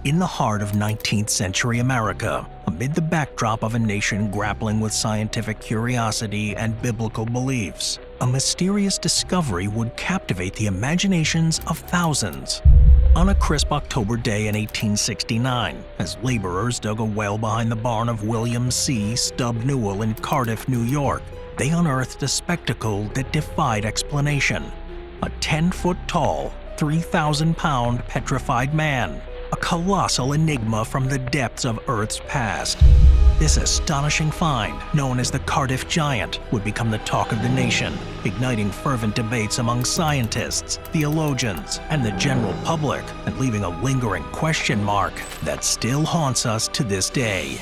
In the heart of 19th century America, amid the backdrop of a nation grappling with scientific curiosity and biblical beliefs, a mysterious discovery would captivate the imaginations of thousands. On a crisp October day in 1869, as laborers dug a well behind the barn of William C. Stubb Newell in Cardiff, New York, they unearthed a spectacle that defied explanation. A 10-foot-tall, 3,000-pound petrified man, a colossal enigma from the depths of Earth's past. This astonishing find, known as the Cardiff Giant, would become the talk of the nation, igniting fervent debates among scientists, theologians, and the general public, and leaving a lingering question mark that still haunts us to this day.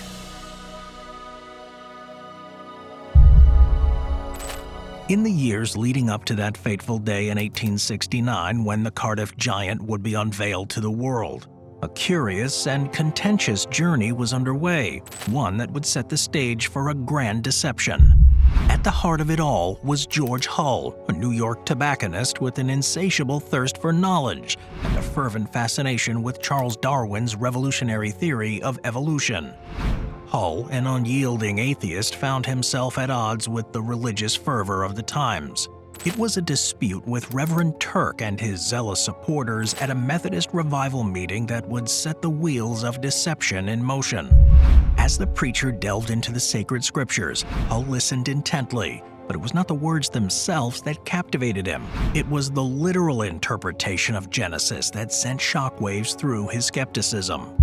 In the years leading up to that fateful day in 1869 when the Cardiff Giant would be unveiled to the world, a curious and contentious journey was underway, one that would set the stage for a grand deception. At the heart of it all was George Hull, a New York tobacconist with an insatiable thirst for knowledge and a fervent fascination with Charles Darwin's revolutionary theory of evolution. Hull, an unyielding atheist, found himself at odds with the religious fervor of the times. It was a dispute with Reverend Turk and his zealous supporters at a Methodist revival meeting that would set the wheels of deception in motion. As the preacher delved into the sacred scriptures, Hull listened intently, but it was not the words themselves that captivated him. It was the literal interpretation of Genesis that sent shockwaves through his skepticism.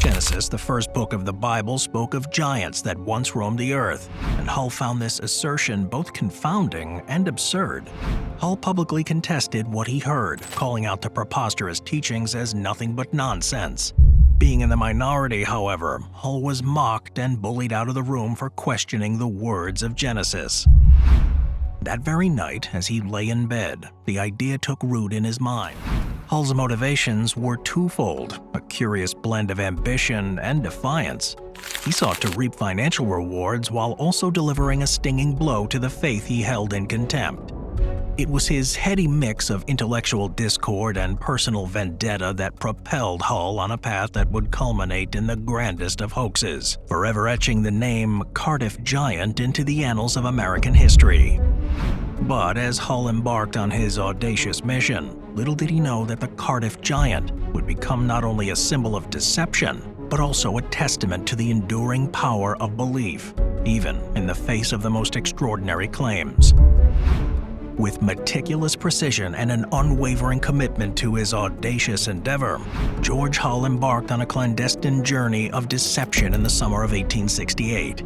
Genesis, the first book of the Bible, spoke of giants that once roamed the earth, and Hull found this assertion both confounding and absurd. Hull publicly contested what he heard, calling out the preposterous teachings as nothing but nonsense. Being in the minority, however, Hull was mocked and bullied out of the room for questioning the words of Genesis. That very night, as he lay in bed, the idea took root in his mind. Hull's motivations were twofold, a curious blend of ambition and defiance. He sought to reap financial rewards while also delivering a stinging blow to the faith he held in contempt. It was his heady mix of intellectual discord and personal vendetta that propelled Hull on a path that would culminate in the grandest of hoaxes, forever etching the name Cardiff Giant into the annals of American history. But as Hull embarked on his audacious mission, little did he know that the Cardiff Giant would become not only a symbol of deception, but also a testament to the enduring power of belief, even in the face of the most extraordinary claims. With meticulous precision and an unwavering commitment to his audacious endeavor, George Hull embarked on a clandestine journey of deception in the summer of 1868.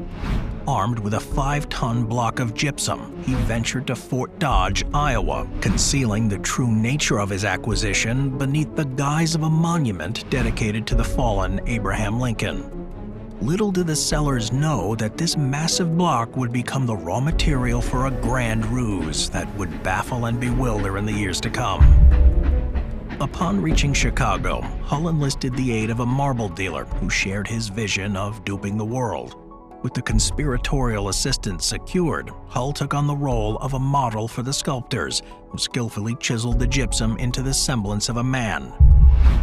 Armed with a 5-ton block of gypsum, he ventured to Fort Dodge, Iowa, concealing the true nature of his acquisition beneath the guise of a monument dedicated to the fallen Abraham Lincoln. Little did the sellers know that this massive block would become the raw material for a grand ruse that would baffle and bewilder in the years to come. Upon reaching Chicago, Hull enlisted the aid of a marble dealer who shared his vision of duping the world. With the conspiratorial assistance secured, Hull took on the role of a model for the sculptors, who skillfully chiseled the gypsum into the semblance of a man.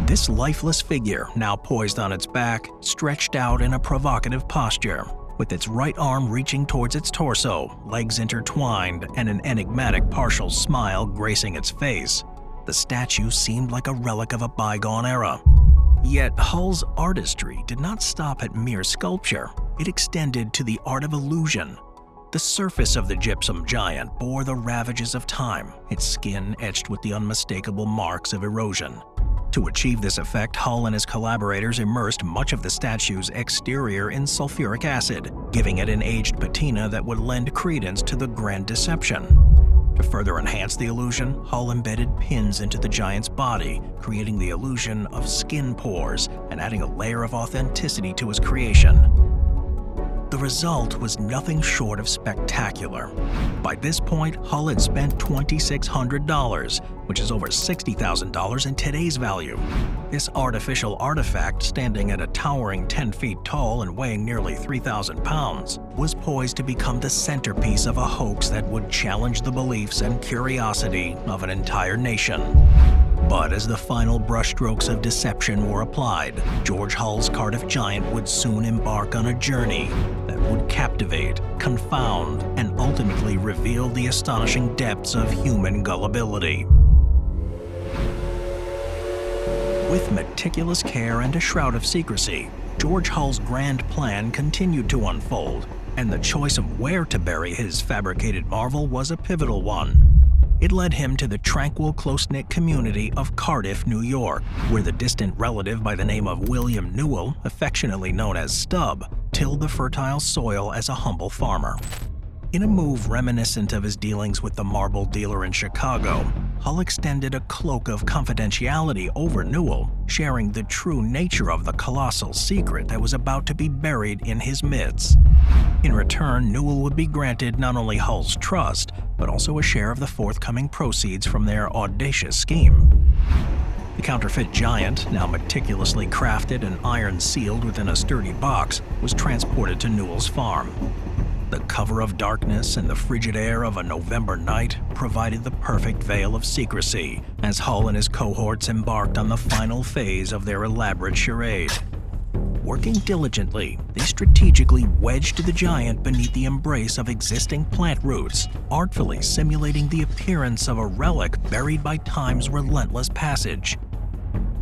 This lifeless figure, now poised on its back, stretched out in a provocative posture, with its right arm reaching towards its torso, legs intertwined, and an enigmatic partial smile gracing its face. The statue seemed like a relic of a bygone era. Yet Hull's artistry did not stop at mere sculpture. It extended to the art of illusion. The surface of the gypsum giant bore the ravages of time, its skin etched with the unmistakable marks of erosion. To achieve this effect, Hull and his collaborators immersed much of the statue's exterior in sulfuric acid, giving it an aged patina that would lend credence to the grand deception. To further enhance the illusion, Hull embedded pins into the giant's body, creating the illusion of skin pores and adding a layer of authenticity to his creation. The result was nothing short of spectacular. By this point, Hull had spent $2,600, which is over $60,000 in today's value. This artificial artifact, standing at a towering 10 feet tall and weighing nearly 3,000 pounds, was poised to become the centerpiece of a hoax that would challenge the beliefs and curiosity of an entire nation. But as the final brushstrokes of deception were applied, George Hull's Cardiff giant would soon embark on a journey that would captivate, confound, and ultimately reveal the astonishing depths of human gullibility. With meticulous care and a shroud of secrecy, George Hull's grand plan continued to unfold, and the choice of where to bury his fabricated marvel was a pivotal one. It led him to the tranquil, close-knit community of Cardiff, New York, where the distant relative by the name of William Newell, affectionately known as Stubb, tilled the fertile soil as a humble farmer. In a move reminiscent of his dealings with the marble dealer in Chicago, Hull extended a cloak of confidentiality over Newell, sharing the true nature of the colossal secret that was about to be buried in his midst. In return, Newell would be granted not only Hull's trust, but also a share of the forthcoming proceeds from their audacious scheme. The counterfeit giant, now meticulously crafted and iron-sealed within a sturdy box, was transported to Newell's farm. The cover of darkness and the frigid air of a November night provided the perfect veil of secrecy as Hull and his cohorts embarked on the final phase of their elaborate charade. Working diligently, they strategically wedged the giant beneath the embrace of existing plant roots, artfully simulating the appearance of a relic buried by time's relentless passage.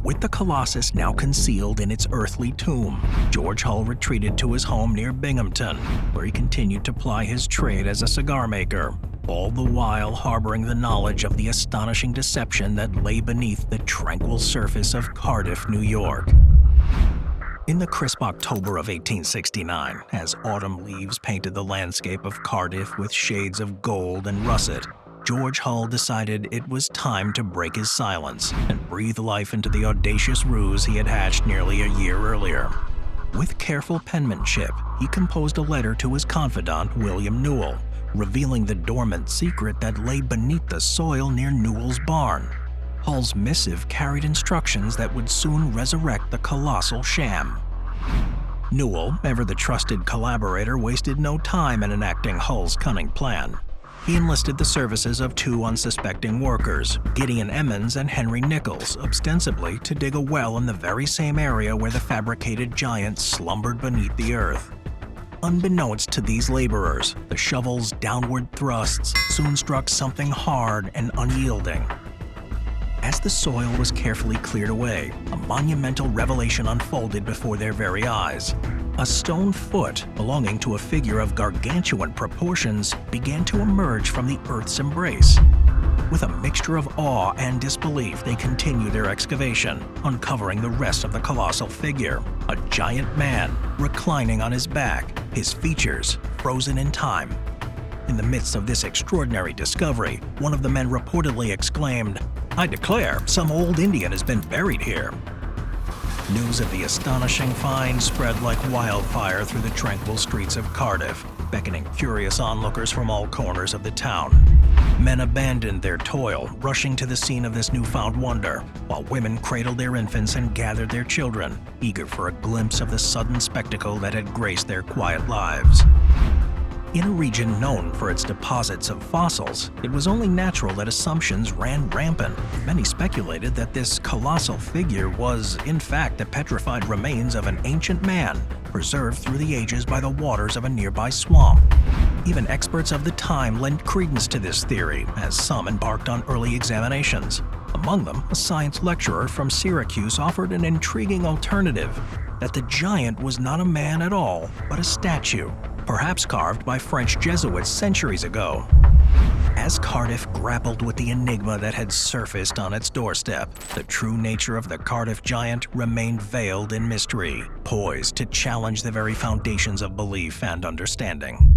With the Colossus now concealed in its earthly tomb, George Hull retreated to his home near Binghamton, where he continued to ply his trade as a cigar maker, all the while harboring the knowledge of the astonishing deception that lay beneath the tranquil surface of Cardiff, New York. In the crisp October of 1869, as autumn leaves painted the landscape of Cardiff with shades of gold and russet, George Hull decided it was time to break his silence and breathe life into the audacious ruse he had hatched nearly a year earlier. With careful penmanship, he composed a letter to his confidant, William Newell, revealing the dormant secret that lay beneath the soil near Newell's barn. Hull's missive carried instructions that would soon resurrect the colossal sham. Newell, ever the trusted collaborator, wasted no time in enacting Hull's cunning plan. He enlisted the services of two unsuspecting workers, Gideon Emmons and Henry Nichols, ostensibly to dig a well in the very same area where the fabricated giant slumbered beneath the earth. Unbeknownst to these laborers, the shovel's downward thrusts soon struck something hard and unyielding. As the soil was carefully cleared away, a monumental revelation unfolded before their very eyes. A stone foot, belonging to a figure of gargantuan proportions, began to emerge from the earth's embrace. With a mixture of awe and disbelief, they continued their excavation, uncovering the rest of the colossal figure, a giant man, reclining on his back, his features frozen in time. In the midst of this extraordinary discovery, one of the men reportedly exclaimed, "I declare, some old Indian has been buried here." News of the astonishing find spread like wildfire through the tranquil streets of Cardiff, beckoning curious onlookers from all corners of the town. Men abandoned their toil, rushing to the scene of this newfound wonder, while women cradled their infants and gathered their children, eager for a glimpse of the sudden spectacle that had graced their quiet lives. In a region known for its deposits of fossils, it was only natural that assumptions ran rampant. Many speculated that this colossal figure was, in fact, the petrified remains of an ancient man, preserved through the ages by the waters of a nearby swamp. Even experts of the time lent credence to this theory, as some embarked on early examinations. Among them, a science lecturer from Syracuse offered an intriguing alternative, that the giant was not a man at all, but a statue, perhaps carved by French Jesuits centuries ago. As Cardiff grappled with the enigma that had surfaced on its doorstep, the true nature of the Cardiff giant remained veiled in mystery, poised to challenge the very foundations of belief and understanding.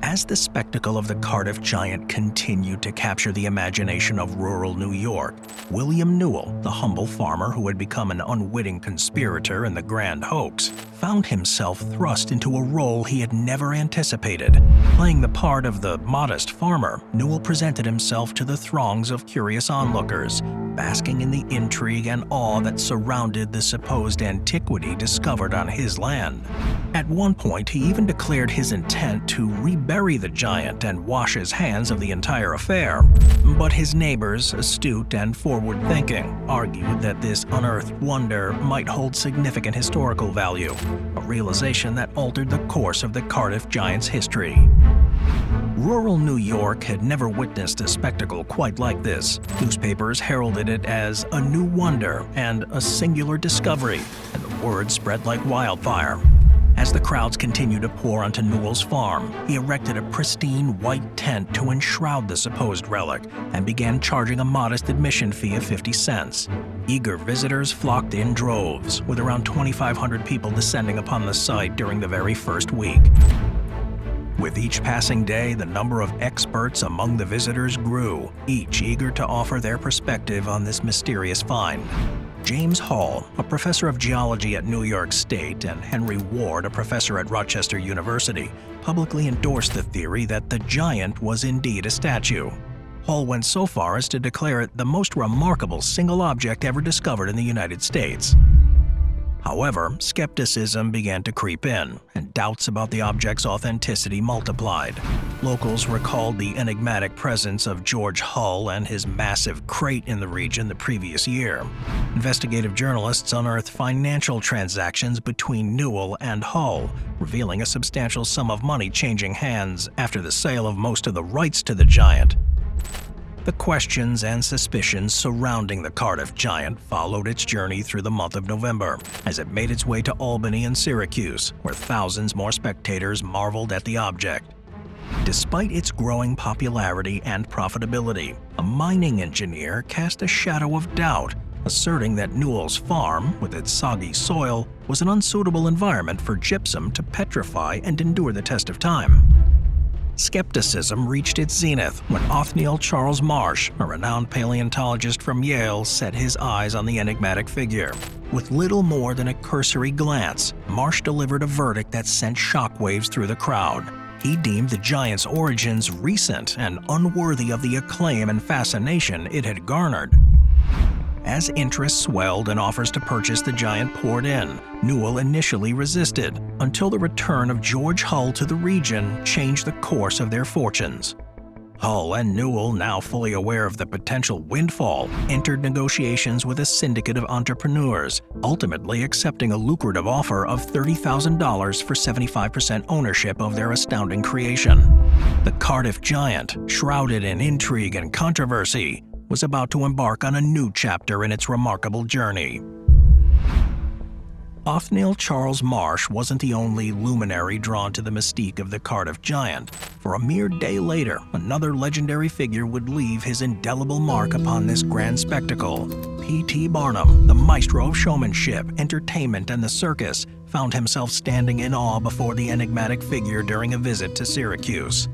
As the spectacle of the Cardiff giant continued to capture the imagination of rural New York, William Newell, the humble farmer who had become an unwitting conspirator in the grand hoax, found himself thrust into a role he had never anticipated. Playing the part of the modest farmer, Newell presented himself to the throngs of curious onlookers, basking in the intrigue and awe that surrounded the supposed antiquity discovered on his land. At one point, he even declared his intent to rebury the giant and wash his hands of the entire affair. But his neighbors, astute and forward-thinking, argued that this unearthed wonder might hold significant historical value, a realization that altered the course of the Cardiff giant's history. Rural New York had never witnessed a spectacle quite like this. Newspapers heralded it as a new wonder and a singular discovery, and the word spread like wildfire. As the crowds continued to pour onto Newell's farm, he erected a pristine white tent to enshroud the supposed relic and began charging a modest admission fee of 50 cents. Eager visitors flocked in droves, with around 2,500 people descending upon the site during the very first week. With each passing day, the number of experts among the visitors grew, each eager to offer their perspective on this mysterious find. James Hall, a professor of geology at New York State, and Henry Ward, a professor at Rochester University, publicly endorsed the theory that the giant was indeed a statue. Hall went so far as to declare it the most remarkable single object ever discovered in the United States. However, skepticism began to creep in, and doubts about the object's authenticity multiplied. Locals recalled the enigmatic presence of George Hull and his massive crate in the region the previous year. Investigative journalists unearthed financial transactions between Newell and Hull, revealing a substantial sum of money changing hands after the sale of most of the rights to the giant. The questions and suspicions surrounding the Cardiff giant followed its journey through the month of November, as it made its way to Albany and Syracuse, where thousands more spectators marveled at the object. Despite its growing popularity and profitability, a mining engineer cast a shadow of doubt, asserting that Newell's farm, with its soggy soil, was an unsuitable environment for gypsum to petrify and endure the test of time. Skepticism reached its zenith when Othniel Charles Marsh, a renowned paleontologist from Yale, set his eyes on the enigmatic figure. With little more than a cursory glance, Marsh delivered a verdict that sent shockwaves through the crowd. He deemed the giant's origins recent and unworthy of the acclaim and fascination it had garnered. As interest swelled and offers to purchase the giant poured in, Newell initially resisted, until the return of George Hull to the region changed the course of their fortunes. Hull and Newell, now fully aware of the potential windfall, entered negotiations with a syndicate of entrepreneurs, ultimately accepting a lucrative offer of $30,000 for 75% ownership of their astounding creation. The Cardiff giant, shrouded in intrigue and controversy, was about to embark on a new chapter in its remarkable journey. Othniel Charles Marsh wasn't the only luminary drawn to the mystique of the Cardiff giant. For a mere day later, another legendary figure would leave his indelible mark upon this grand spectacle. P.T. Barnum, the maestro of showmanship, entertainment, and the circus, found himself standing in awe before the enigmatic figure during a visit to Syracuse.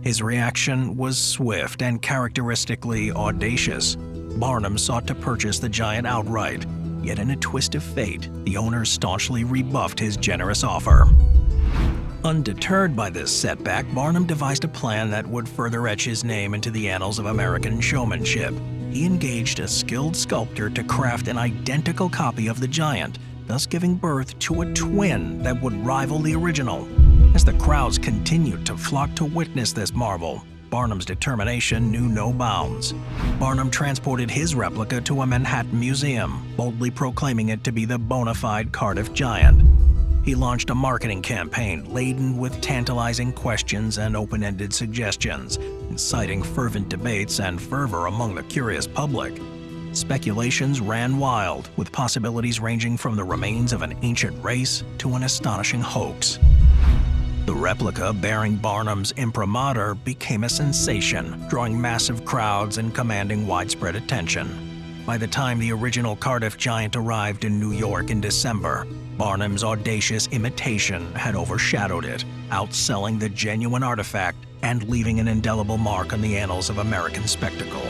His reaction was swift and characteristically audacious. Barnum sought to purchase the giant outright, yet in a twist of fate, the owner staunchly rebuffed his generous offer. Undeterred by this setback, Barnum devised a plan that would further etch his name into the annals of American showmanship. He engaged a skilled sculptor to craft an identical copy of the giant, thus giving birth to a twin that would rival the original. As the crowds continued to flock to witness this marvel, Barnum's determination knew no bounds. Barnum transported his replica to a Manhattan museum, boldly proclaiming it to be the bona fide Cardiff giant. He launched a marketing campaign laden with tantalizing questions and open-ended suggestions, inciting fervent debates and fervor among the curious public. Speculations ran wild, with possibilities ranging from the remains of an ancient race to an astonishing hoax. The replica bearing Barnum's imprimatur became a sensation, drawing massive crowds and commanding widespread attention. By the time the original Cardiff giant arrived in New York in December, Barnum's audacious imitation had overshadowed it, outselling the genuine artifact and leaving an indelible mark on the annals of American spectacle.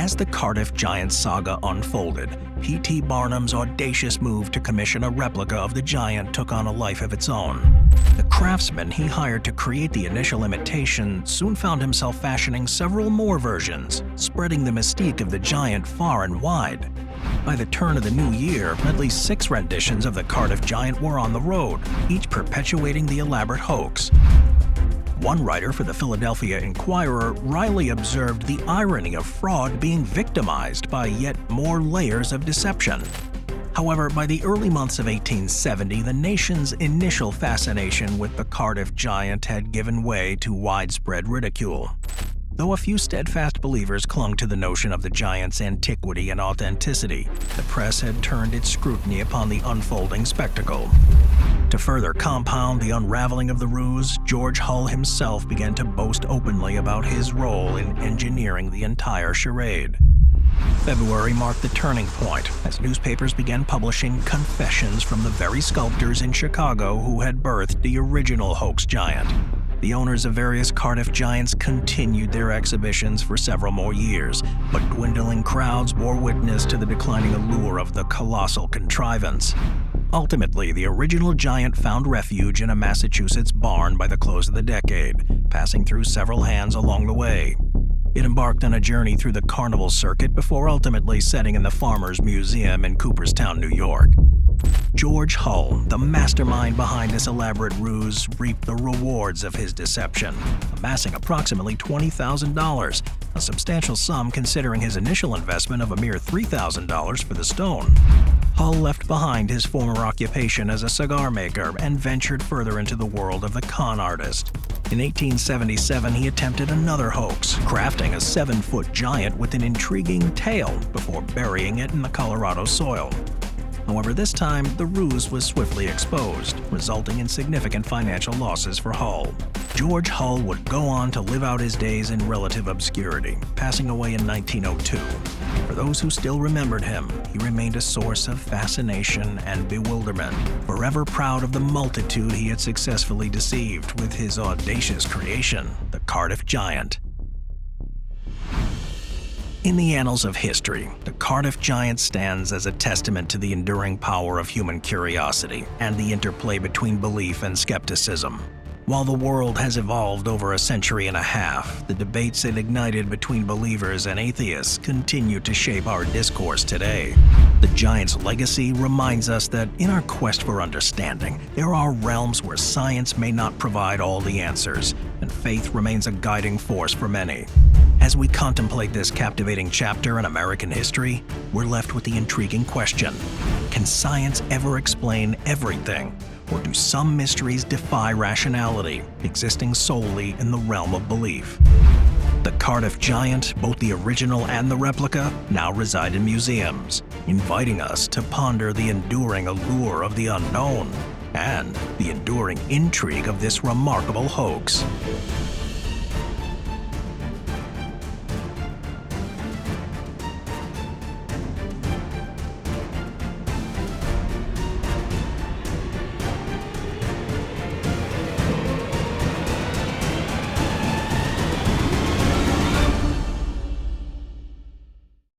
As the Cardiff giant saga unfolded, P.T. Barnum's audacious move to commission a replica of the giant took on a life of its own. The craftsman he hired to create the initial imitation soon found himself fashioning several more versions, spreading the mystique of the giant far and wide. By the turn of the new year, at least 6 renditions of the Cardiff giant were on the road, each perpetuating the elaborate hoax. One writer for the Philadelphia Inquirer wryly observed the irony of fraud being victimized by yet more layers of deception. However, by the early months of 1870, the nation's initial fascination with the Cardiff giant had given way to widespread ridicule. Though a few steadfast believers clung to the notion of the giant's antiquity and authenticity, the press had turned its scrutiny upon the unfolding spectacle. To further compound the unraveling of the ruse, George Hull himself began to boast openly about his role in engineering the entire charade. February marked the turning point as newspapers began publishing confessions from the very sculptors in Chicago who had birthed the original hoax giant. The owners of various Cardiff giants continued their exhibitions for several more years, but dwindling crowds bore witness to the declining allure of the colossal contrivance. Ultimately, the original giant found refuge in a Massachusetts barn by the close of the decade, passing through several hands along the way. It embarked on a journey through the carnival circuit before ultimately setting in the Farmers Museum in Cooperstown, New York. George Hull, the mastermind behind this elaborate ruse, reaped the rewards of his deception, amassing approximately $20,000, a substantial sum considering his initial investment of a mere $3,000 for the stone. Hull left behind his former occupation as a cigar maker and ventured further into the world of the con artist. In 1877, he attempted another hoax, crafting a 7-foot giant with an intriguing tail before burying it in the Colorado soil. However, this time, the ruse was swiftly exposed, resulting in significant financial losses for Hull. George Hull would go on to live out his days in relative obscurity, passing away in 1902. For those who still remembered him, he remained a source of fascination and bewilderment, forever proud of the multitude he had successfully deceived with his audacious creation, the Cardiff giant. In the annals of history, the Cardiff giant stands as a testament to the enduring power of human curiosity and the interplay between belief and skepticism. While the world has evolved over a century and a half, the debates it ignited between believers and atheists continue to shape our discourse today. The giant's legacy reminds us that in our quest for understanding, there are realms where science may not provide all the answers, and faith remains a guiding force for many. As we contemplate this captivating chapter in American history, we're left with the intriguing question: can science ever explain everything? Or do some mysteries defy rationality, existing solely in the realm of belief? The Cardiff giant, both the original and the replica, now reside in museums, inviting us to ponder the enduring allure of the unknown and the enduring intrigue of this remarkable hoax.